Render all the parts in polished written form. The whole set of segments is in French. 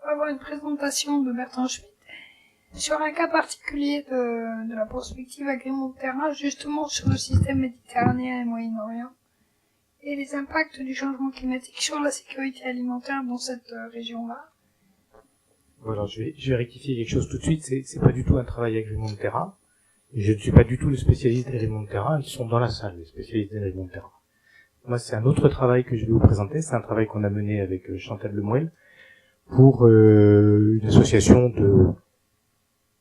On va avoir une présentation de Bertrand Schmitt sur un cas particulier de la prospective agri-Montterra, justement sur le système méditerranéen et Moyen-Orient, et les impacts du changement climatique sur la sécurité alimentaire dans cette région-là. Voilà, je vais rectifier quelque chose tout de suite, c'est pas du tout un travail agri-Montterra. Je ne suis pas du tout le spécialiste d'agri-Montterra, ils sont dans la salle, les spécialistes d'agri-Montterra. Moi, c'est un autre travail que je vais vous présenter, c'est un travail qu'on a mené avec Chantal Lemoel pour une association de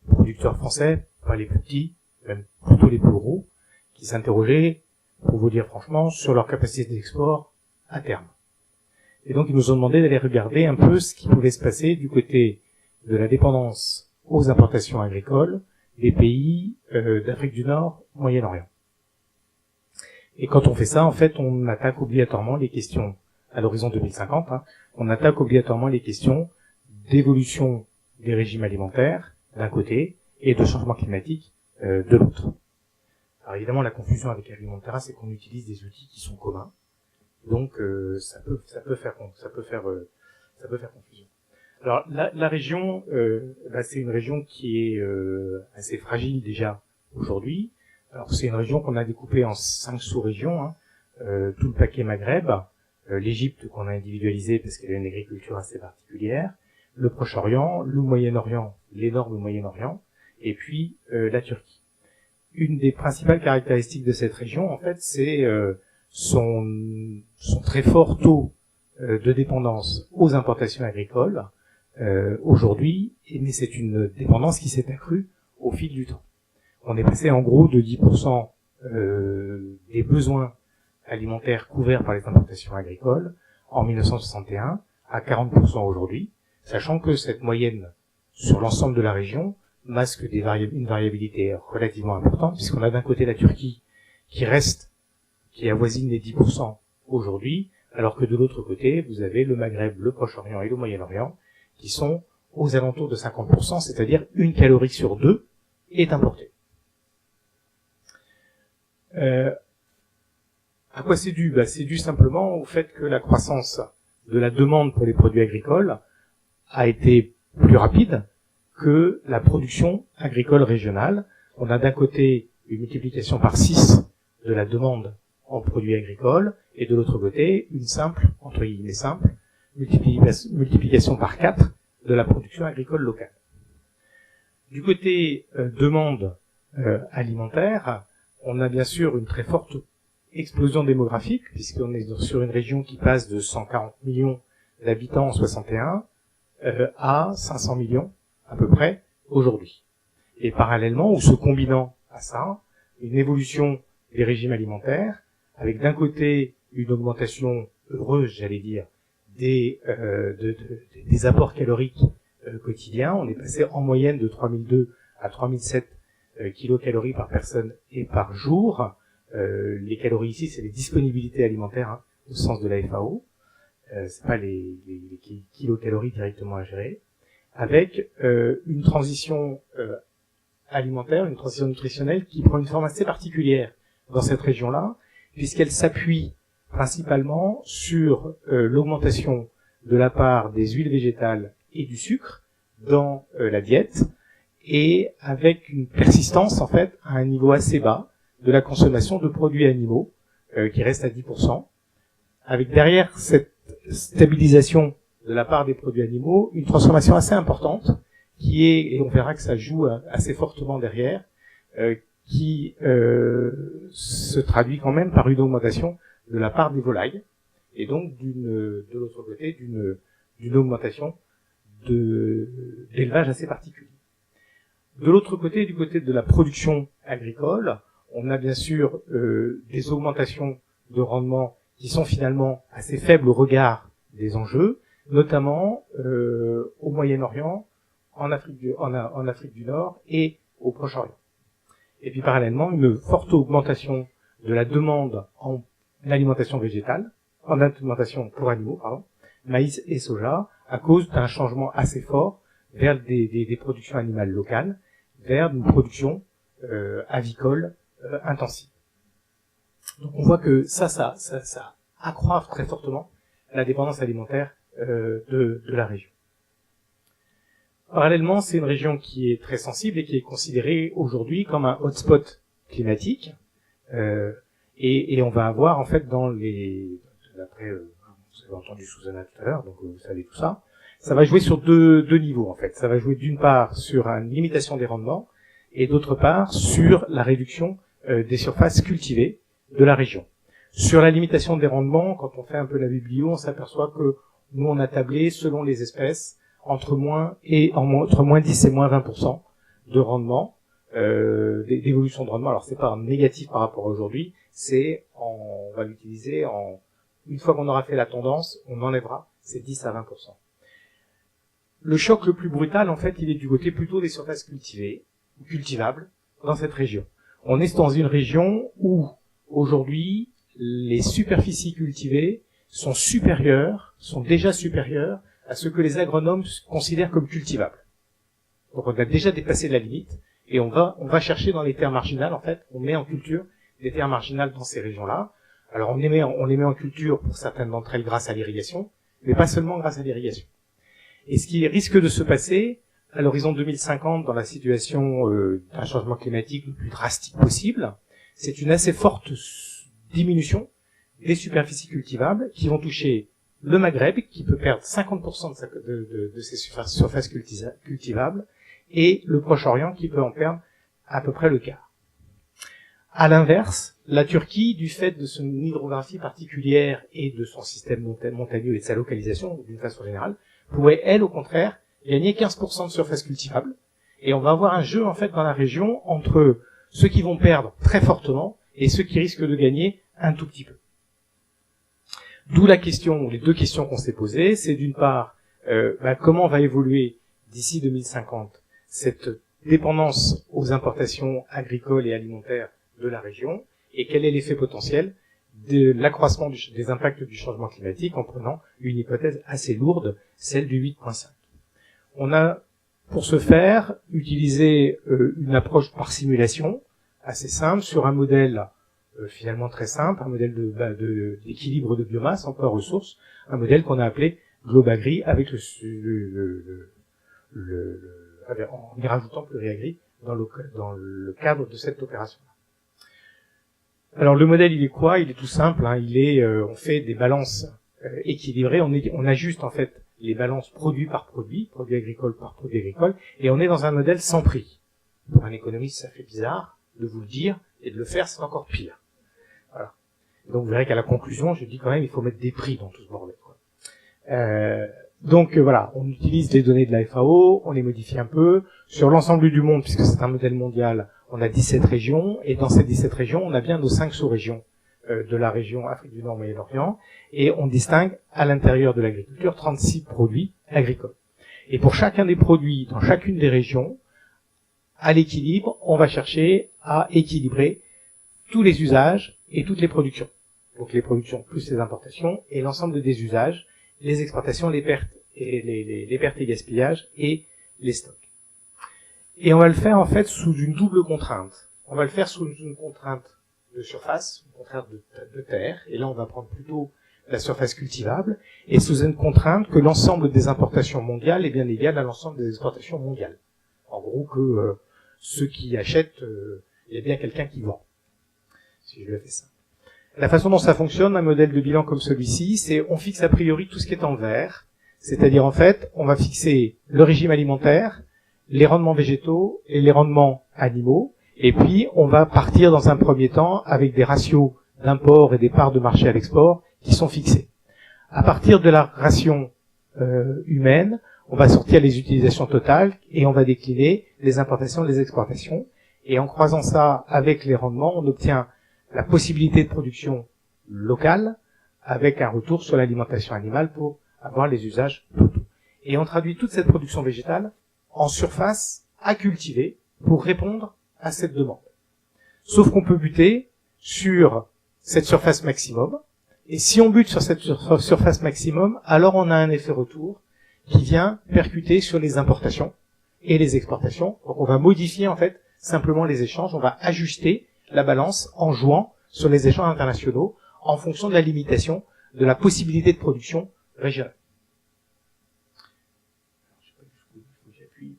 producteurs français, pas les plus petits, même plutôt les plus gros, qui s'interrogeaient, pour vous dire franchement, sur leur capacité d'export à terme. Et donc, ils nous ont demandé d'aller regarder un peu ce qui pouvait se passer du côté de la dépendance aux importations agricoles des pays d'Afrique du Nord, Moyen-Orient. Et quand on fait ça, en fait, on attaque obligatoirement les questions, à l'horizon 2050, on attaque obligatoirement les questions d'évolution des régimes alimentaires, d'un côté, et de changement climatique, de l'autre. Alors évidemment, la confusion avec Agri-Montterra, c'est qu'on utilise des outils qui sont communs, donc ça peut faire confusion. Alors la région, c'est une région qui est assez fragile déjà aujourd'hui. Alors c'est une région qu'on a découpée en 5 sous-régions, tout le paquet Maghreb, l'Égypte qu'on a individualisé parce qu'elle a une agriculture assez particulière, le Proche-Orient, le Moyen-Orient, l'énorme Moyen-Orient, et puis la Turquie. Une des principales caractéristiques de cette région, en fait, c'est son très fort taux de dépendance aux importations agricoles aujourd'hui, mais c'est une dépendance qui s'est accrue au fil du temps. On est passé en gros de 10% des besoins alimentaires couverts par les importations agricoles en 1961 à 40% aujourd'hui, sachant que cette moyenne sur l'ensemble de la région masque une variabilité relativement importante, puisqu'on a d'un côté la Turquie qui avoisine les 10% aujourd'hui, alors que de l'autre côté, vous avez le Maghreb, le Proche-Orient et le Moyen-Orient, qui sont aux alentours de 50%, c'est-à-dire 1 calorie sur 2 est importée. À quoi c'est dû? C'est dû simplement au fait que la croissance de la demande pour les produits agricoles a été plus rapide que la production agricole régionale. On a d'un côté une multiplication par 6 de la demande en produits agricoles, et de l'autre côté, une simple, entre guillemets simple, multiplication par 4 de la production agricole locale. Du côté demande alimentaire, on a bien sûr une très forte explosion démographique, puisqu'on est sur une région qui passe de 140 millions d'habitants en 61 à 500 millions à peu près aujourd'hui. Et parallèlement, ou se combinant à ça, une évolution des régimes alimentaires, avec d'un côté une augmentation heureuse, j'allais dire, des apports caloriques quotidiens. On est passé en moyenne de 3002 à 3007 kilocalories par personne et par jour. Les calories ici, c'est les disponibilités alimentaires, au sens de la FAO. C'est pas les kilocalories directement à gérer. Avec une transition alimentaire, une transition nutritionnelle qui prend une forme assez particulière dans cette région-là, puisqu'elle s'appuie principalement sur l'augmentation de la part des huiles végétales et du sucre dans la diète, et avec une persistance en fait à un niveau assez bas de la consommation de produits animaux qui reste à 10%, avec derrière cette stabilisation de la part des produits animaux une transformation assez importante qui est, et on verra que ça joue assez fortement derrière, qui se traduit quand même par une augmentation de la part des volailles, et donc de l'autre côté d'une augmentation d'élevage assez particulier. De l'autre côté, du côté de la production agricole, on a bien sûr des augmentations de rendement qui sont finalement assez faibles au regard des enjeux, notamment au Moyen-Orient, en Afrique du Nord et au Proche-Orient. Et puis parallèlement, une forte augmentation de la demande en alimentation végétale, en alimentation pour animaux, maïs et soja, à cause d'un changement assez fort vers des productions animales locales, vers une production avicole intensive. Donc on voit que ça accroît très fortement la dépendance alimentaire de la région. Parallèlement, c'est une région qui est très sensible et qui est considérée aujourd'hui comme un hotspot climatique. Et on va avoir, en fait, d'après, vous avez entendu Susanna tout à l'heure, donc vous savez tout ça, ça va jouer sur deux niveaux, en fait. Ça va jouer d'une part sur une limitation des rendements, et d'autre part sur la réduction des surfaces cultivées de la région. Sur la limitation des rendements, quand on fait un peu la biblio, on s'aperçoit que nous, on a tablé, selon les espèces, entre moins 10 et moins 20% de rendement, d'évolution de rendement. Alors, c'est pas négatif par rapport à aujourd'hui, on va l'utiliser une fois qu'on aura fait la tendance, on enlèvera ces 10 à 20%. Le choc le plus brutal, en fait, il est du côté plutôt des surfaces cultivées, ou cultivables, dans cette région. On est dans une région où, aujourd'hui, les superficies cultivées sont déjà supérieures à ce que les agronomes considèrent comme cultivables. Donc on a déjà dépassé la limite, et on va chercher dans les terres marginales, en fait, on met en culture des terres marginales dans ces régions-là. Alors on les met en culture pour certaines d'entre elles grâce à l'irrigation, mais pas seulement grâce à l'irrigation. Et ce qui risque de se passer, à l'horizon 2050, dans la situation d'un changement climatique le plus drastique possible, c'est une assez forte diminution des superficies cultivables qui vont toucher le Maghreb, qui peut perdre 50% de ses surfaces cultivables, et le Proche-Orient, qui peut en perdre à peu près le quart. À l'inverse, la Turquie, du fait de son hydrographie particulière et de son système montagneux et de sa localisation, d'une façon générale, pourrait, elle, au contraire, gagner 15% de surface cultivable. Et on va avoir un jeu, en fait, dans la région entre ceux qui vont perdre très fortement et ceux qui risquent de gagner un tout petit peu. D'où la question, ou les deux questions qu'on s'est posées, c'est d'une part, comment va évoluer d'ici 2050 cette dépendance aux importations agricoles et alimentaires de la région, et quel est l'effet potentiel de l'accroissement des impacts du changement climatique en prenant une hypothèse assez lourde, celle du 8.5. On a, pour ce faire, utilisé une approche par simulation assez simple sur un modèle finalement très simple, un modèle d'équilibre de biomasse, emploi-ressources, un modèle qu'on a appelé Globagri avec en y rajoutant Pluriagri dans le cadre de cette opération-là. Alors le modèle, il est quoi? Il est tout simple, hein, on fait des balances équilibrées, on ajuste en fait les balances produit par produit agricole par produit agricole, et on est dans un modèle sans prix. Pour un économiste, ça fait bizarre de vous le dire, et de le faire, c'est encore pire. Voilà. Donc vous verrez qu'à la conclusion, je dis quand même, il faut mettre des prix dans tout ce bordel, quoi. Donc voilà, on utilise les données de la FAO, on les modifie un peu. Sur l'ensemble du monde, puisque c'est un modèle mondial, on a 17 régions, et dans ces 17 régions, on a bien nos 5 sous-régions de la région Afrique du Nord, Moyen-Orient, et on distingue à l'intérieur de l'agriculture 36 produits agricoles. Et pour chacun des produits, dans chacune des régions, à l'équilibre, on va chercher à équilibrer tous les usages et toutes les productions. Donc les productions plus les importations, et l'ensemble des usages, les exportations, les pertes et gaspillages, et les stocks. Et on va le faire en fait sous une double contrainte. On va le faire sous une contrainte de surface, une contrainte de terre, et là on va prendre plutôt la surface cultivable, et sous une contrainte que l'ensemble des importations mondiales est bien égal à l'ensemble des exportations mondiales. En gros que ceux qui achètent, il y a bien quelqu'un qui vend. Si je le fais ça. La façon dont ça fonctionne, un modèle de bilan comme celui-ci, c'est on fixe a priori tout ce qui est en vert, c'est-à-dire en fait, on va fixer le régime alimentaire, les rendements végétaux et les rendements animaux, et puis on va partir dans un premier temps avec des ratios d'import et des parts de marché à l'export qui sont fixés. À partir de la ration humaine, on va sortir les utilisations totales et on va décliner les importations et les exportations. Et en croisant ça avec les rendements, on obtient la possibilité de production locale avec un retour sur l'alimentation animale pour avoir les usages totaux. Et on traduit toute cette production végétale en surface à cultiver pour répondre à cette demande. Sauf qu'on peut buter sur cette surface maximum. Et si on bute sur cette surface maximum, alors on a un effet retour qui vient percuter sur les importations et les exportations. Donc on va modifier en fait simplement les échanges, on va ajuster la balance en jouant sur les échanges internationaux en fonction de la limitation de la possibilité de production régionale. Je sais pas jusqu'où j'appuie.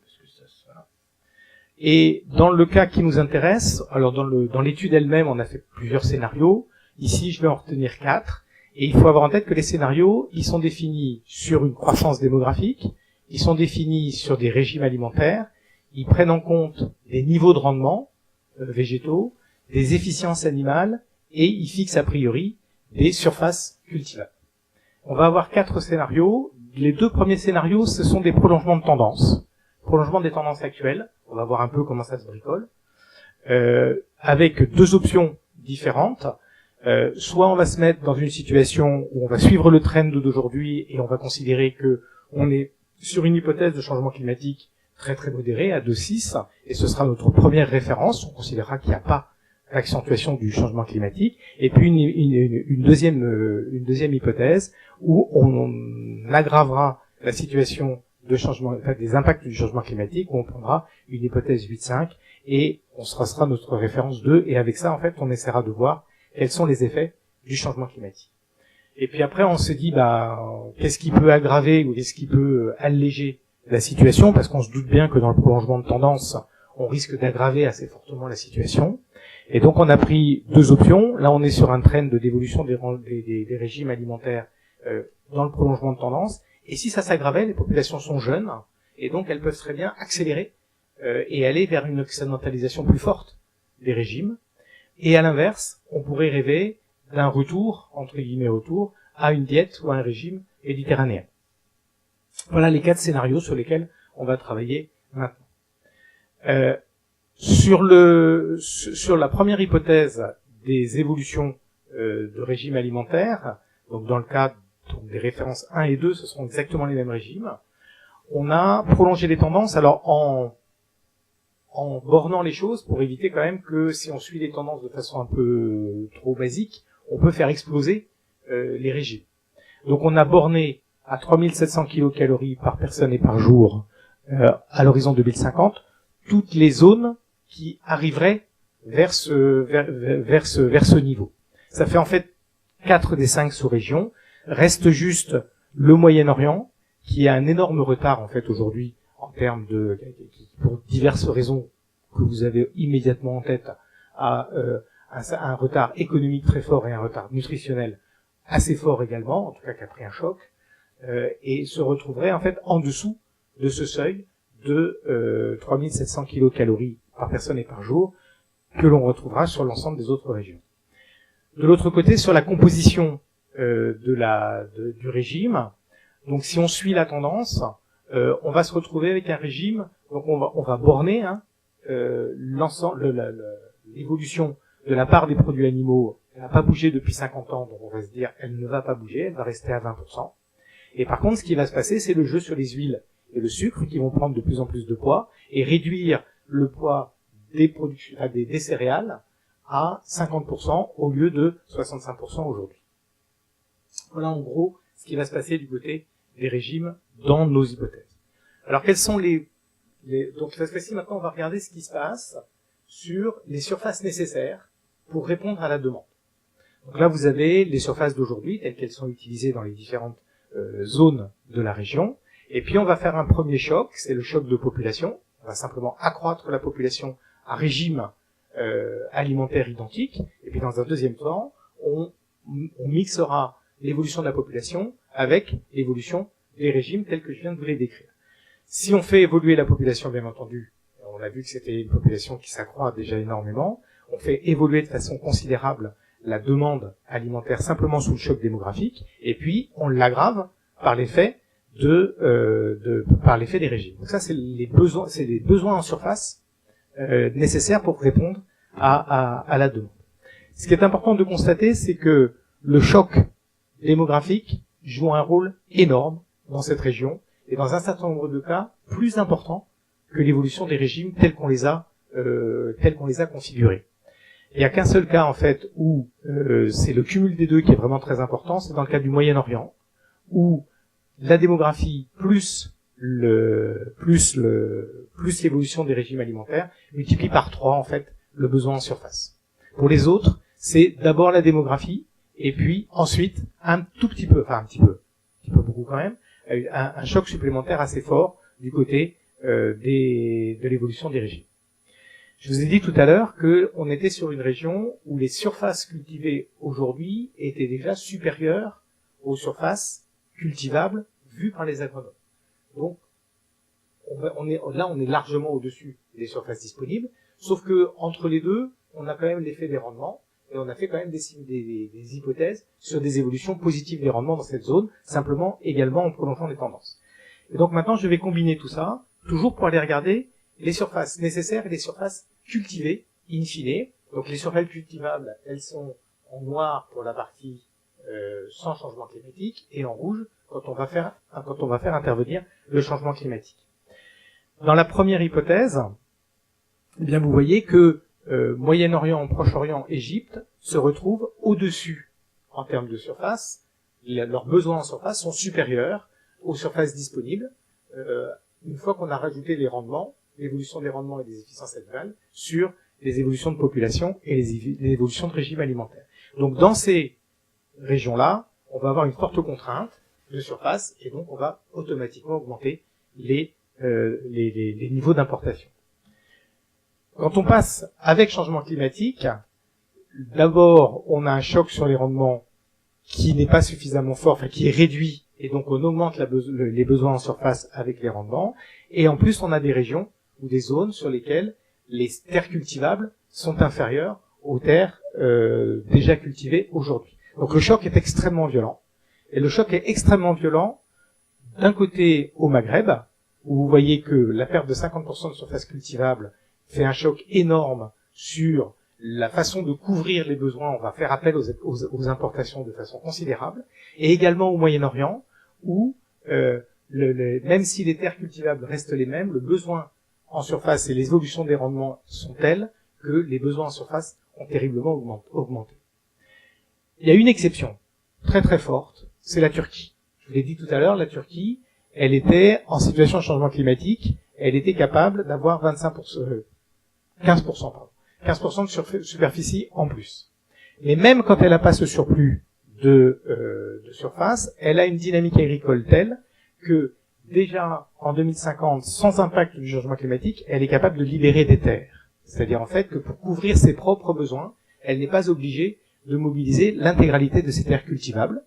Et dans le cas qui nous intéresse, alors dans l'étude elle-même, on a fait plusieurs scénarios. Ici, je vais en retenir 4. Et il faut avoir en tête que les scénarios, ils sont définis sur une croissance démographique, ils sont définis sur des régimes alimentaires, ils prennent en compte des niveaux de rendement végétaux, des efficiences animales, et ils fixent a priori des surfaces cultivables. On va avoir 4 scénarios. Les 2 premiers scénarios, ce sont des prolongements de tendances. Prolongement des tendances actuelles. On va voir un peu comment ça se bricole. Avec 2 options différentes. Soit on va se mettre dans une situation où on va suivre le trend d'aujourd'hui et on va considérer que on est sur une hypothèse de changement climatique très très modérée à 2,6 et ce sera notre première référence. On considérera qu'il n'y a pas d'accentuation du changement climatique. Et puis une deuxième hypothèse où on aggravera la situation de changement, enfin, des impacts du changement climatique, où on prendra une hypothèse 8,5 et on se sera notre référence 2 et avec ça en fait on essaiera de voir quels sont les effets du changement climatique. Et puis après, on se dit, qu'est-ce qui peut aggraver ou qu'est-ce qui peut alléger la situation, parce qu'on se doute bien que dans le prolongement de tendance, on risque d'aggraver assez fortement la situation. Et donc, on a pris 2 options. Là, on est sur un trend de d'évolution des régimes alimentaires dans le prolongement de tendance. Et si ça s'aggravait, les populations sont jeunes, et donc elles peuvent très bien accélérer et aller vers une occidentalisation plus forte des régimes. Et à l'inverse, on pourrait rêver d'un retour, entre guillemets retour, à une diète ou à un régime méditerranéen. Voilà les 4 scénarios sur lesquels on va travailler maintenant. Sur la première hypothèse des évolutions de régime alimentaire, donc dans le cas des références 1 et 2, ce seront exactement les mêmes régimes. On a prolongé les tendances, alors en bornant les choses pour éviter quand même que si on suit les tendances de façon un peu trop basique, on peut faire exploser les régimes. Donc on a borné à 3700 kcal par personne et par jour à l'horizon 2050 toutes les zones qui arriveraient vers ce niveau. Ça fait en fait 4 des 5 sous-régions. Reste juste le Moyen-Orient qui a un énorme retard en fait aujourd'hui en termes de, pour diverses raisons que vous avez immédiatement en tête, a un retard économique très fort et un retard nutritionnel assez fort également, en tout cas qui a pris un choc, et se retrouverait en fait en dessous de ce seuil de 3700 kcal par personne et par jour que l'on retrouvera sur l'ensemble des autres régions. De l'autre côté, sur la composition du régime, donc si on suit la tendance, on va se retrouver avec un régime, donc on va borner l'évolution de la part des produits animaux. Elle n'a pas bougé depuis 50 ans, donc on va se dire elle ne va pas bouger, elle va rester à 20%. Et par contre, ce qui va se passer, c'est le jeu sur les huiles et le sucre qui vont prendre de plus en plus de poids et réduire le poids des céréales à 50% au lieu de 65% aujourd'hui. Voilà en gros ce qui va se passer du côté des régimes dans nos hypothèses. Alors quels sont donc cette fois-ci maintenant on va regarder ce qui se passe sur les surfaces nécessaires pour répondre à la demande. Donc là vous avez les surfaces d'aujourd'hui telles qu'elles sont utilisées dans les différentes zones de la région. Et puis on va faire un premier choc, c'est le choc de population. On va simplement accroître la population à régime alimentaire identique. Et puis dans un deuxième temps, on mixera l'évolution de la population avec l'évolution des régimes tels que je viens de vous les décrire. Si on fait évoluer la population, bien entendu, on a vu que c'était une population qui s'accroît déjà énormément, on fait évoluer de façon considérable la demande alimentaire simplement sous le choc démographique, et puis on l'aggrave par l'effet par l'effet des régimes. Donc ça, c'est les besoins en surface nécessaires pour répondre à la demande. Ce qui est important de constater, c'est que le choc démographique joue un rôle énorme dans cette région, et dans un certain nombre de cas, plus important que l'évolution des régimes tels qu'on les a configurés. Il n'y a qu'un seul cas, en fait, où c'est le cumul des deux qui est vraiment très important, c'est dans le cas du Moyen-Orient, où la démographie plus l'évolution des régimes alimentaires multiplie par 3, en fait, le besoin en surface. Pour les autres, c'est d'abord la démographie, et puis ensuite, un petit peu beaucoup quand même, un choc supplémentaire assez fort du côté de l'évolution des régimes. Je vous ai dit tout à l'heure qu'on était sur une région où les surfaces cultivées aujourd'hui étaient déjà supérieures aux surfaces cultivables vues par les agronomes. Donc, on est largement au-dessus des surfaces disponibles, sauf que entre les deux, on a quand même l'effet des rendements, et on a fait quand même des hypothèses sur des évolutions positives des rendements dans cette zone, simplement également en prolongeant les tendances. Et donc maintenant, je vais combiner tout ça, toujours pour aller regarder les surfaces nécessaires et les surfaces cultivées, in fine. Donc les surfaces cultivables, elles sont en noir pour la partie sans changement climatique, et en rouge quand on va faire intervenir le changement climatique. Dans la première hypothèse, eh bien vous voyez que Moyen-Orient, Proche-Orient, Égypte se retrouvent au-dessus en termes de surface. Leurs besoins en surface sont supérieurs aux surfaces disponibles, une fois qu'on a rajouté les rendements, l'évolution des rendements et des efficiences animales, sur les évolutions de population et les évolutions de régime alimentaire. Donc dans ces régions-là, on va avoir une forte contrainte de surface, et donc on va automatiquement augmenter les niveaux d'importation. Quand on passe avec changement climatique, d'abord on a un choc sur les rendements qui n'est pas suffisamment fort, enfin qui est réduit, et donc on augmente les besoins en surface avec les rendements, et en plus on a des régions ou des zones sur lesquelles les terres cultivables sont inférieures aux terres déjà cultivées aujourd'hui. Donc le choc est extrêmement violent, et le choc est extrêmement violent d'un côté au Maghreb, où vous voyez que la perte de 50% de surface cultivable fait un choc énorme sur la façon de couvrir les besoins. On va faire appel aux importations de façon considérable, et également au Moyen-Orient, où même si les terres cultivables restent les mêmes, le besoin en surface et les évolutions des rendements sont telles que les besoins en surface ont terriblement augmenté. Il y a une exception très très forte, c'est la Turquie. Je vous l'ai dit tout à l'heure, la Turquie, elle était en situation de changement climatique, elle était capable d'avoir 15% de superficie en plus. Mais même quand elle n'a pas ce surplus de surface, elle a une dynamique agricole telle que déjà en 2050, sans impact du changement climatique, elle est capable de libérer des terres. C'est-à-dire en fait que pour couvrir ses propres besoins, elle n'est pas obligée de mobiliser l'intégralité de ses terres cultivables.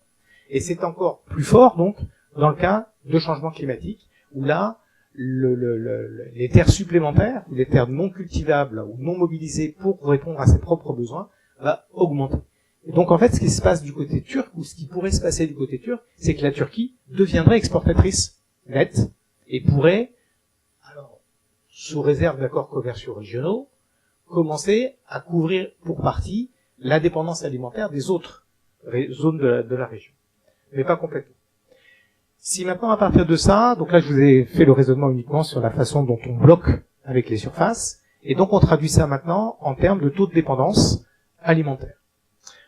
Et c'est encore plus fort donc dans le cas de changement climatique, où là, les terres supplémentaires, ou les terres non cultivables ou non mobilisées pour répondre à ses propres besoins, va augmenter. Et donc en fait, ce qui se passe du côté turc, ou ce qui pourrait se passer du côté turc, c'est que la Turquie deviendrait exportatrice nette, et pourrait, alors, sous réserve d'accords commerciaux régionaux, commencer à couvrir pour partie la dépendance alimentaire des autres zones de la région. Mais pas complètement. Si maintenant, à partir de ça, donc là je vous ai fait le raisonnement uniquement sur la façon dont on bloque avec les surfaces, et donc on traduit ça maintenant en termes de taux de dépendance alimentaire.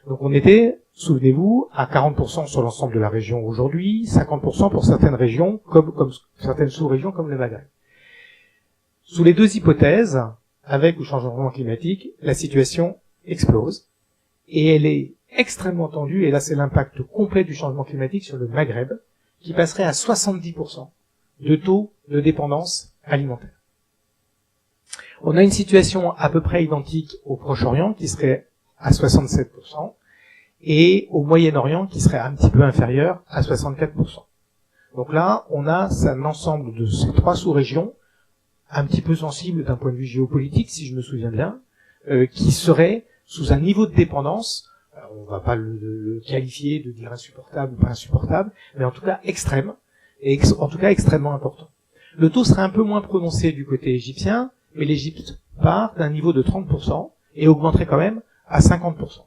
Donc on était, souvenez-vous, à 40% sur l'ensemble de la région aujourd'hui, 50% pour certaines régions, comme certaines sous-régions comme le Maghreb. Sous les deux hypothèses, avec ou changement climatique, la situation explose, et elle est extrêmement tendue, et là c'est l'impact complet du changement climatique sur le Maghreb, qui passerait à 70% de taux de dépendance alimentaire. On a une situation à peu près identique au Proche-Orient, qui serait à 67%, et au Moyen-Orient, qui serait un petit peu inférieur à 64%. Donc là, on a un ensemble de ces trois sous-régions, un petit peu sensibles d'un point de vue géopolitique, si je me souviens bien, qui seraient sous un niveau de dépendance, alors on va pas le qualifier de dire insupportable ou pas insupportable, mais en tout cas extrême, et en tout cas extrêmement important. Le taux serait un peu moins prononcé du côté égyptien, mais l'Égypte part d'un niveau de 30% et augmenterait quand même à 50%.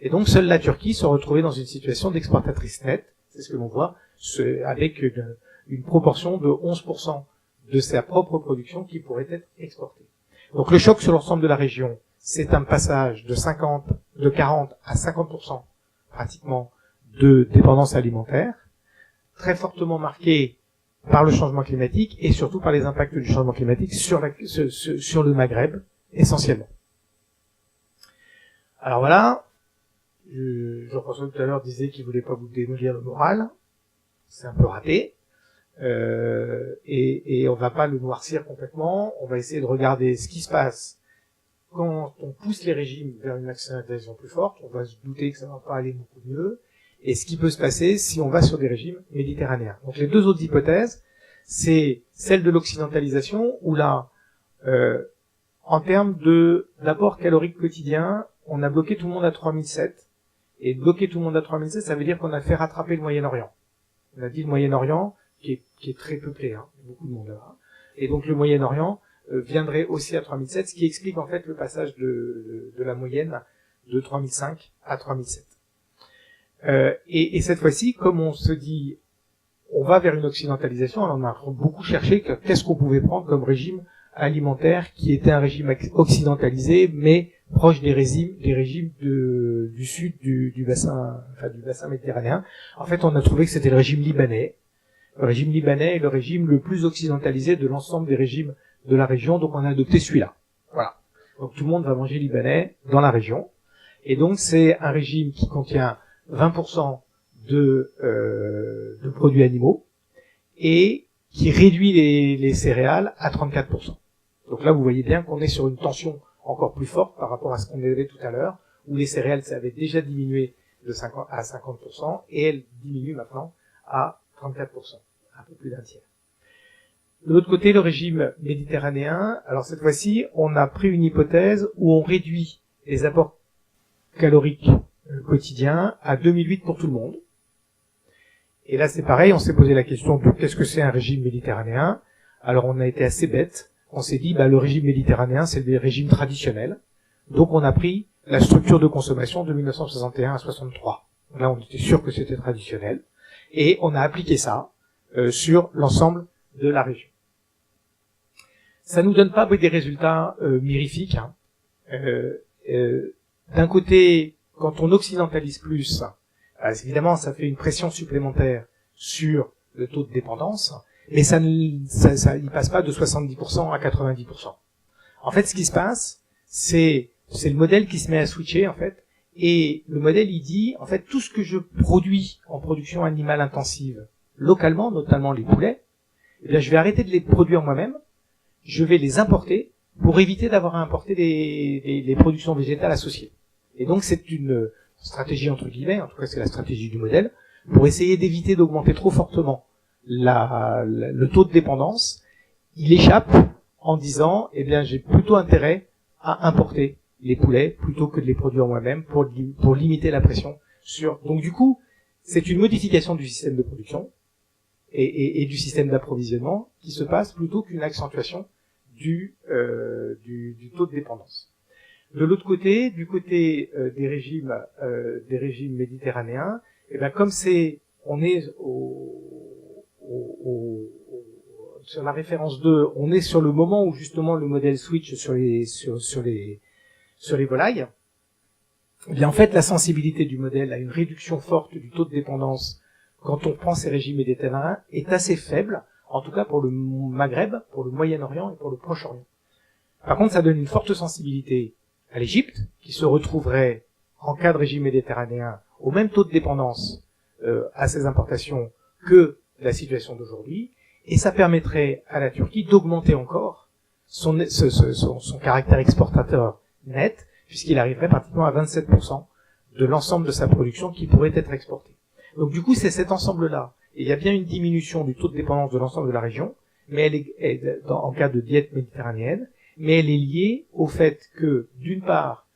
Et donc seule la Turquie se retrouvait dans une situation d'exportatrice nette, c'est ce que l'on voit, avec une proportion de 11% de sa propre production qui pourrait être exportée. Donc le choc sur l'ensemble de la région, c'est un passage de 40 à 50% pratiquement de dépendance alimentaire, très fortement marqué par le changement climatique et surtout par les impacts du changement climatique sur le Maghreb essentiellement. Alors voilà, Jean-François tout à l'heure disait qu'il voulait pas vous démolir le moral, c'est un peu raté, et on va pas le noircir complètement, on va essayer de regarder ce qui se passe quand on pousse les régimes vers une occidentalisation plus forte, on va se douter que ça va pas aller beaucoup mieux. Et ce qui peut se passer si on va sur des régimes méditerranéens. Donc les deux autres hypothèses, c'est celle de l'occidentalisation, où là, en termes d'apport calorique quotidien, on a bloqué tout le monde à 3007. Et bloquer tout le monde à 3007, ça veut dire qu'on a fait rattraper le Moyen-Orient. On a dit le Moyen-Orient, qui est très peuplé, hein, beaucoup de monde là-bas. Et donc le Moyen-Orient viendrait aussi à 3007, ce qui explique en fait le passage de la moyenne de 3005 à 3007. Et cette fois-ci, comme on se dit, on va vers une occidentalisation, on a beaucoup cherché qu'est-ce qu'on pouvait prendre comme régime alimentaire qui était un régime occidentalisé, mais proche des régimes du sud du bassin méditerranéen. En fait, on a trouvé que c'était le régime libanais. Le régime libanais est le régime le plus occidentalisé de l'ensemble des régimes de la région, donc on a adopté celui-là. Voilà. Donc tout le monde va manger libanais dans la région. Et donc c'est un régime qui contient 20% de produits animaux et qui réduit les céréales à 34%. Donc là, vous voyez bien qu'on est sur une tension encore plus forte par rapport à ce qu'on avait tout à l'heure, où les céréales, ça avait déjà diminué de 50 à 50%, et elles diminuent maintenant à 34%, un peu plus d'un tiers. De l'autre côté, le régime méditerranéen, alors cette fois-ci, on a pris une hypothèse où on réduit les apports caloriques quotidiens à 2008 pour tout le monde. Et là, c'est pareil, on s'est posé la question de qu'est-ce que c'est un régime méditerranéen. Alors, on a été assez bête. On s'est dit, le régime méditerranéen, c'est le régime traditionnel. Donc, on a pris la structure de consommation de 1961 à 63. Là, on était sûr que c'était traditionnel. Et on a appliqué ça sur l'ensemble de la région. Ça nous donne pas des résultats mirifiques. Hein. D'un côté, quand on occidentalise plus, évidemment, ça fait une pression supplémentaire sur le taux de dépendance, mais il passe pas de 70% à 90%. En fait, ce qui se passe, c'est le modèle qui se met à switcher, en fait, et le modèle, il dit, en fait, tout ce que je produis en production animale intensive, localement, notamment les poulets, eh bien, je vais arrêter de les produire moi-même, je vais les importer pour éviter d'avoir à importer les productions végétales associées. Et donc, c'est une stratégie, entre guillemets, en tout cas, c'est la stratégie du modèle, pour essayer d'éviter d'augmenter trop fortement le taux de dépendance. Il échappe en disant, eh bien, j'ai plutôt intérêt à importer les poulets plutôt que de les produire moi-même pour limiter la pression sur. Donc, du coup, c'est une modification du système de production et du système d'approvisionnement qui se passe plutôt qu'une accentuation du taux de dépendance. De l'autre côté, du côté des régimes méditerranéens, et ben comme on est sur la référence 2, on est sur le moment où justement le modèle switch sur les volailles. Eh bien en fait, la sensibilité du modèle à une réduction forte du taux de dépendance quand on prend ces régimes méditerranéens est assez faible, en tout cas pour le Maghreb, pour le Moyen-Orient et pour le Proche-Orient. Par contre, ça donne une forte sensibilité à l'Égypte, qui se retrouverait, en cas de régime méditerranéen, au même taux de dépendance à ses importations que la situation d'aujourd'hui, et ça permettrait à la Turquie d'augmenter encore son caractère exportateur net, puisqu'il arriverait pratiquement à 27% de l'ensemble de sa production qui pourrait être exportée. Donc du coup, c'est cet ensemble-là. Et il y a bien une diminution du taux de dépendance de l'ensemble de la région, mais elle est en cas de diète méditerranéenne, mais elle est liée au fait que, d'une part,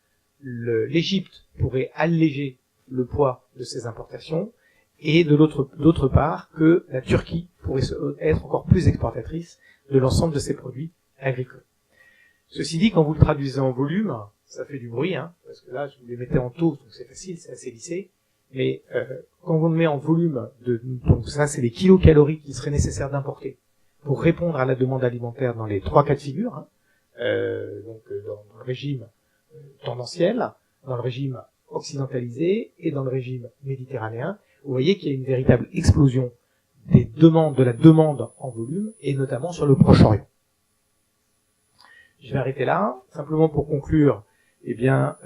l'Égypte pourrait alléger le poids de ses importations, et d'autre part, que la Turquie pourrait être encore plus exportatrice de l'ensemble de ses produits agricoles. Ceci dit, quand vous le traduisez en volume, ça fait du bruit, hein, parce que là, je vous les mettais en taux, donc c'est facile, c'est assez lissé, mais quand on le met en volume, donc ça, c'est les kilocalories qu'il serait nécessaire d'importer pour répondre à la demande alimentaire dans les 3 cas de figure, hein, donc dans le régime tendanciel, dans le régime occidentalisé et dans le régime méditerranéen, vous voyez qu'il y a une véritable explosion de la demande en volume, et notamment sur le Proche-Orient. Je vais arrêter là, simplement pour conclure, eh bien,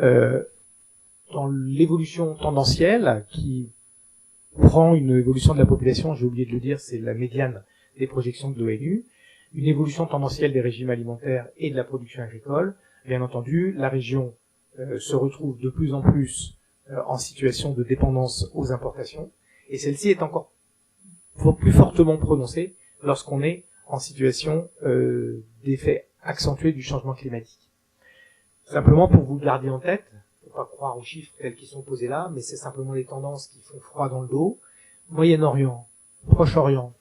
dans l'évolution tendancielle, qui prend une évolution de la population, j'ai oublié de le dire, c'est la médiane des projections de l'ONU, une évolution tendancielle des régimes alimentaires et de la production agricole, Bien entendu, la région se retrouve de plus en plus en situation de dépendance aux importations, et celle-ci est encore plus fortement prononcée lorsqu'on est en situation d'effet accentué du changement climatique. Simplement pour vous le garder en tête, faut pas croire aux chiffres tels qu'ils sont posés là, mais c'est simplement les tendances qui font froid dans le dos. Moyen-Orient, Proche-Orient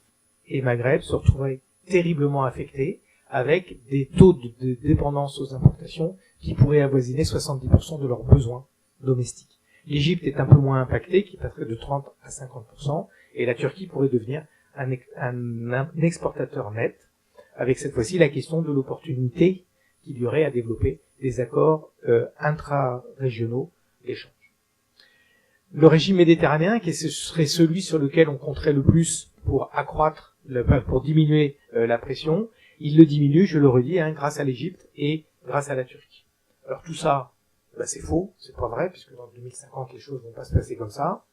et Maghreb se retrouveraient terriblement affectés avec des taux de dépendance aux importations qui pourraient avoisiner 70% de leurs besoins domestiques. L'Égypte est un peu moins impactée, qui passerait de 30 à 50%, et la Turquie pourrait devenir un exportateur net, avec cette fois-ci la question de l'opportunité qu'il y aurait à développer des accords intra-régionaux d'échange. Le régime méditerranéen, qui serait celui sur lequel on compterait le plus pour accroître, pour diminuer la pression, il le diminue, je le redis, grâce à l'Égypte et grâce à la Turquie. Alors tout ça, c'est faux, c'est pas vrai, puisque dans 2050 les choses vont pas se passer comme ça.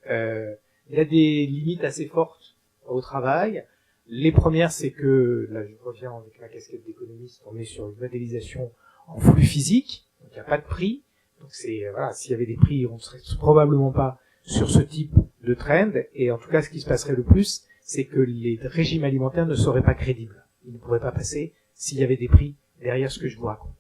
Il y a des limites assez fortes au travail. Les premières, c'est que, là je reviens avec ma casquette d'économiste, on est sur une modélisation en flux physique, donc il n'y a pas de prix. Donc voilà, s'il y avait des prix, on ne serait probablement pas sur ce type de trend, et en tout cas ce qui se passerait le plus, c'est que les régimes alimentaires ne seraient pas crédibles. Ils ne pourraient pas passer s'il y avait des prix derrière ce que je vous raconte.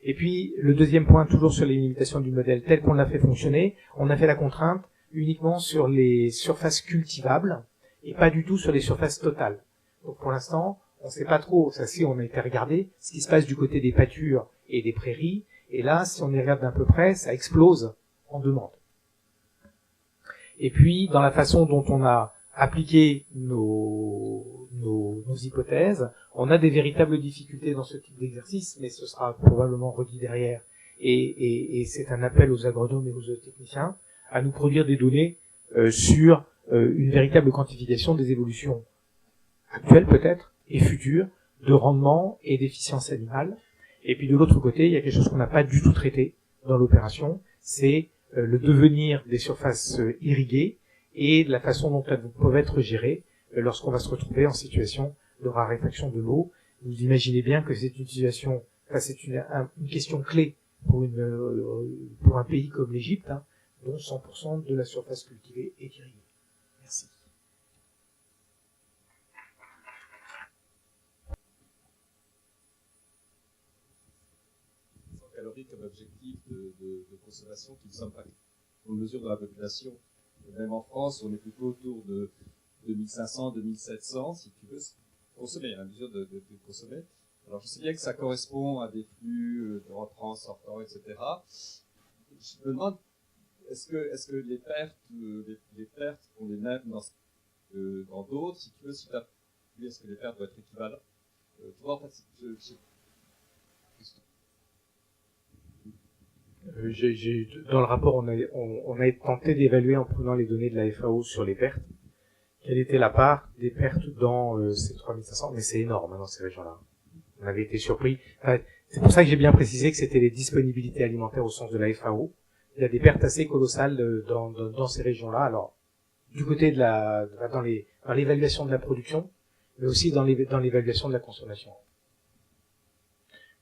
Et puis, le deuxième point, toujours sur les limitations du modèle tel qu'on l'a fait fonctionner, on a fait la contrainte uniquement sur les surfaces cultivables et pas du tout sur les surfaces totales. Donc pour l'instant, on ne sait pas trop, ça si on a été regarder ce qui se passe du côté des pâtures et des prairies, et là, si on y regarde d'un peu près, ça explose en demande. Et puis, dans la façon dont on a appliqué nos hypothèses, on a des véritables difficultés dans ce type d'exercice, mais ce sera probablement redit derrière, et c'est un appel aux agronomes et aux techniciens à nous produire des données sur une véritable quantification des évolutions actuelles peut-être, et futures, de rendement et d'efficience animale. Et puis de l'autre côté, il y a quelque chose qu'on n'a pas du tout traité dans l'opération, c'est le devenir des surfaces irriguées et la façon dont elles peuvent être gérées lorsqu'on va se retrouver en situation de raréfaction de l'eau. Vous imaginez bien que c'est une situation, c'est une question clé pour un pays comme l'Égypte, dont 100% de la surface cultivée est irriguée. Merci. Calories comme objectif de consommation qui ne sont pas aux mesures de la population. Et même en France, on est plutôt autour de 2500, 2700, si tu veux consommer, à la mesure de consommer. Alors je sais bien que ça correspond à des flux de rentrants, sortants, etc. Je me demande, est-ce que les pertes, on les mêmes dans d'autres, si tu veux, est-ce que les pertes doivent être équivalentes? Tu vois, en fait, dans le rapport, on a tenté d'évaluer en prenant les données de la FAO sur les pertes, quelle était la part des pertes dans ces 3500, mais c'est énorme dans ces régions-là. On avait été surpris. C'est pour ça que j'ai bien précisé que c'était les disponibilités alimentaires au sens de la FAO. Il y a des pertes assez colossales dans ces régions-là. Alors, du côté dans l'évaluation de la production, mais aussi dans l'évaluation de la consommation.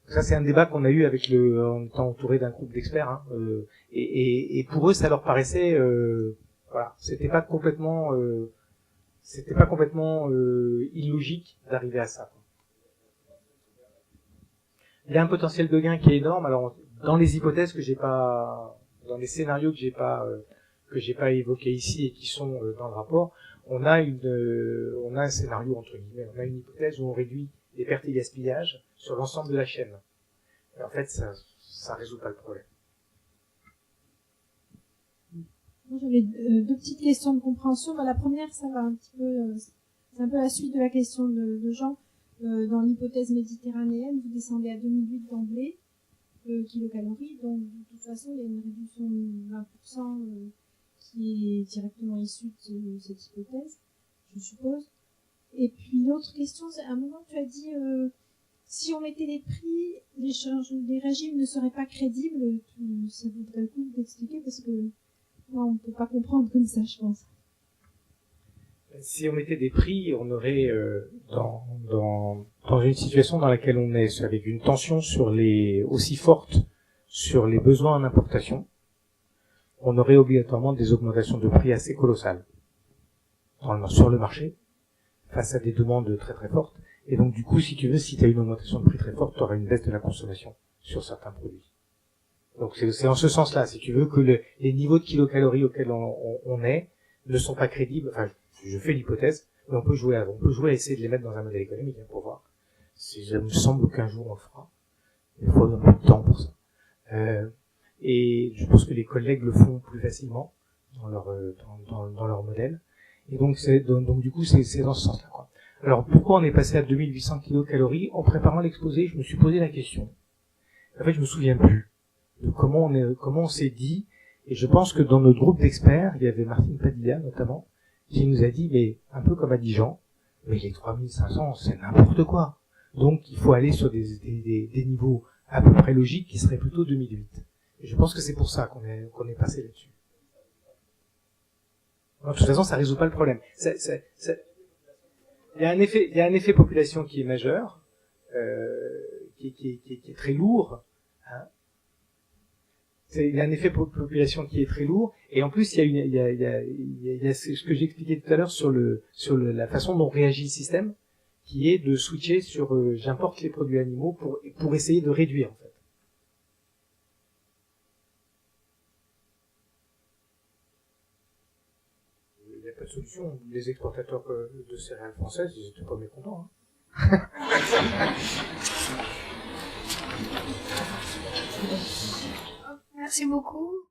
Ça, c'est un débat qu'on a eu en étant entouré d'un groupe d'experts, et pour eux, ça leur paraissait, voilà, c'était pas complètement illogique d'arriver à ça. Il y a un potentiel de gain qui est énorme. Alors, dans les hypothèses dans les scénarios que j'ai pas évoqués ici et qui sont dans le rapport, on a un scénario entre guillemets, on a une hypothèse où on réduit les pertes et gaspillages sur l'ensemble de la chaîne. Et en fait, ça résout pas le problème. Moi, j'avais deux petites questions de compréhension. La première, ça va un petit peu, c'est un peu la suite de la question de Jean. Dans l'hypothèse méditerranéenne, vous descendez à 2008 d'emblée, kilocalories, donc de toute façon, il y a une réduction de 20% qui est directement issue de cette hypothèse, je suppose. Et puis l'autre question, c'est à un moment tu as dit si on mettait les prix, les régimes ne seraient pas crédibles. Ça vaudrait le coup d'expliquer parce que moi on ne peut pas comprendre comme ça, je pense. Si on mettait des prix, on aurait dans une situation dans laquelle on est, avec une tension aussi forte sur les besoins en importation, on aurait obligatoirement des augmentations de prix assez colossales sur le marché, face à des demandes très très fortes. Et donc du coup, si tu as une augmentation de prix très forte, tu auras une baisse de la consommation sur certains produits. Donc c'est en ce sens-là, si tu veux, que les niveaux de kilocalories auxquels on est ne sont pas crédibles. Enfin, je fais l'hypothèse, mais on peut jouer à essayer de les mettre dans un modèle économique, pour voir. Ça me semble qu'un jour on le fera. Il faut un peu de temps pour ça. Et je pense que les collègues le font plus facilement dans leur modèle. Et donc du coup c'est dans ce sens-là, quoi. Alors pourquoi on est passé à 2800 kilocalories? En préparant l'exposé, je me suis posé la question. En fait, je me souviens plus de comment on s'est dit. Et je pense que dans notre groupe d'experts, il y avait Martine Padilla notamment, qui nous a dit, mais un peu comme a dit Jean, mais les 3500, c'est n'importe quoi. Donc il faut aller sur des niveaux à peu près logiques qui seraient plutôt 2008. Et je pense que c'est pour ça qu'on est passé là-dessus. De toute façon, ça résout pas le problème. Il y a un effet population qui est majeur, qui est très lourd. Hein. Il y a un effet population qui est très lourd, et en plus il y a ce que j'expliquais tout à l'heure sur la façon dont réagit le système, qui est de switcher sur j'importe les produits animaux pour essayer de réduire en fait. Il n'y a pas de solution. Les exportateurs de céréales françaises, ils étaient pas mécontents. Hein. Merci beaucoup.